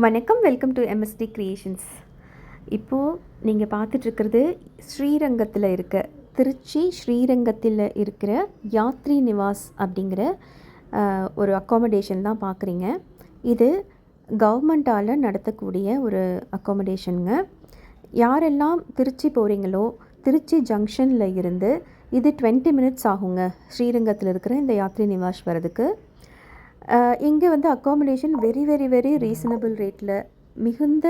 வணக்கம், welcome to MST creations. இப்போது நீங்கள் பார்த்துட்ருக்கிறது ஸ்ரீரங்கத்தில் இருக்க திருச்சி ஸ்ரீரங்கத்தில் இருக்கிற யாத்ரி நிவாஸ் அப்படிங்கிற ஒரு அக்காமடேஷன் தான் பார்க்குறீங்க. இது கவர்மெண்ட்டால் நடத்தக்கூடிய ஒரு அக்காமடேஷனுங்க. யாரெல்லாம் திருச்சி போகிறீங்களோ திருச்சி ஜங்ஷனில் இருந்து இது 20 மினிட்ஸ் ஆகுங்க ஸ்ரீரங்கத்தில் இருக்கிற இந்த யாத்ரி நிவாஸ் வரதுக்கு. இங்கே வந்து accommodation very very very reasonable ரேட்டில் மிகுந்த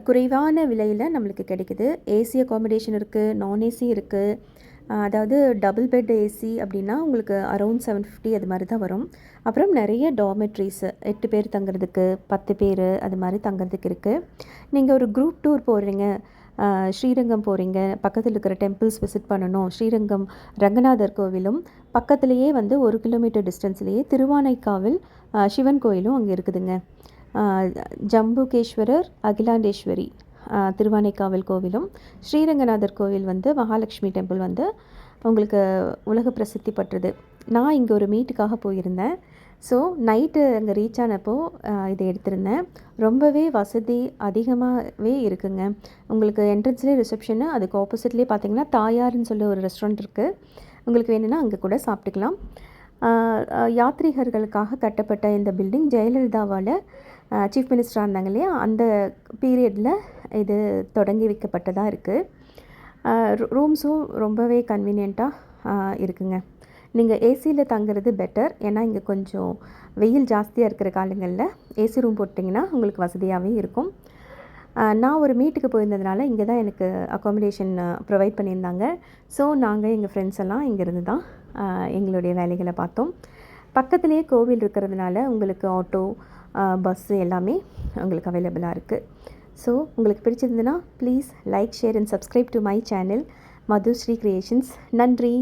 குறைவான விலையில் நம்மளுக்கு கிடைக்குது. ஏசி அக்காமடேஷன் இருக்குது, நான் ஏசி இருக்குது. அதாவது டபுள் பெட் ஏசி அப்படின்னா உங்களுக்கு அரௌண்ட் 750 அது மாதிரி தான் வரும். அப்புறம் நிறைய டார்மெட்ரிஸு 8 பேர் தங்குறதுக்கு, 10 பேர் அது மாதிரி தங்குறதுக்கு இருக்குது. நீங்கள் ஒரு குரூப் டூர் போகிறீங்க, ஸ்ரீரங்கம் போகிறீங்க, பக்கத்தில் இருக்கிற டெம்பிள்ஸ் விசிட் பண்ணணும், ஸ்ரீரங்கம் ரங்கநாதர் கோவிலும் பக்கத்துலேயே வந்து 1 கிலோமீட்டர் டிஸ்டன்ஸ்லேயே திருவானைக்காவில் சிவன் கோயிலும் அங்கே இருக்குதுங்க. ஜம்புகேஸ்வரர், அகிலாண்டேஸ்வரி திருவானைக்காவல் கோவிலும், ஸ்ரீரங்கநாதர் கோவில் வந்து மகாலட்சுமி டெம்பிள் வந்து உங்களுக்கு உலக பிரசித்தி பெற்றது. நான் இங்கே ஒரு மீட்டுக்காக போயிருந்தேன். ஸோ நைட்டு அங்கே ரீச் ஆனப்போ இதை எடுத்திருந்தேன். ரொம்பவே வசதி அதிகமாகவே இருக்குங்க. உங்களுக்கு என்ட்ரன்ஸ்லேயே ரிசப்ஷனு, அதுக்கு ஆப்போசிட்லேயே பார்த்தீங்கன்னா தாயார்னு சொல்லி ஒரு ரெஸ்டாரண்ட் இருக்குது. உங்களுக்கு வேணும்னா அங்கே கூட சாப்பிட்டுக்கலாம். யாத்ரீகர்களுக்காக கட்டப்பட்ட இந்த பில்டிங் ஜெயலலிதாவால் சீஃப் மினிஸ்டராக இருந்தாங்க இல்லையா, அந்த பீரியடில் இது தொடங்கி வைக்கப்பட்டதாக இருக்குது. ரூம்ஸும் ரொம்பவே கன்வீனியண்ட்டாக இருக்குங்க. நீங்கள் ஏசியில் தங்குறது பெட்டர். ஏன்னா இங்கே கொஞ்சம் வெயில் ஜாஸ்தியாக இருக்கிற காலங்களில் ஏசி ரூம் போட்டிங்கன்னா உங்களுக்கு வசதியாகவே இருக்கும். நான் ஒரு மீட்டுக்கு போயிருந்ததுனால இங்கே தான் எனக்கு அக்காமடேஷன் ப்ரொவைட் பண்ணியிருந்தாங்க. ஸோ நாங்கள் எங்கள் ஃப்ரெண்ட்ஸ் எல்லாம் இங்கேருந்து தான் எங்களுடைய வேலைகளை பார்த்தோம். பக்கத்துலேயே கோவில் இருக்கிறதுனால உங்களுக்கு ஆட்டோ, பஸ்ஸு எல்லாமே உங்களுக்கு அவைலபிளாக இருக்குது. ஸோ உங்களுக்கு பிடிச்சிருந்துன்னா please like, share and subscribe to my channel Madhushree Creations. நன்றி.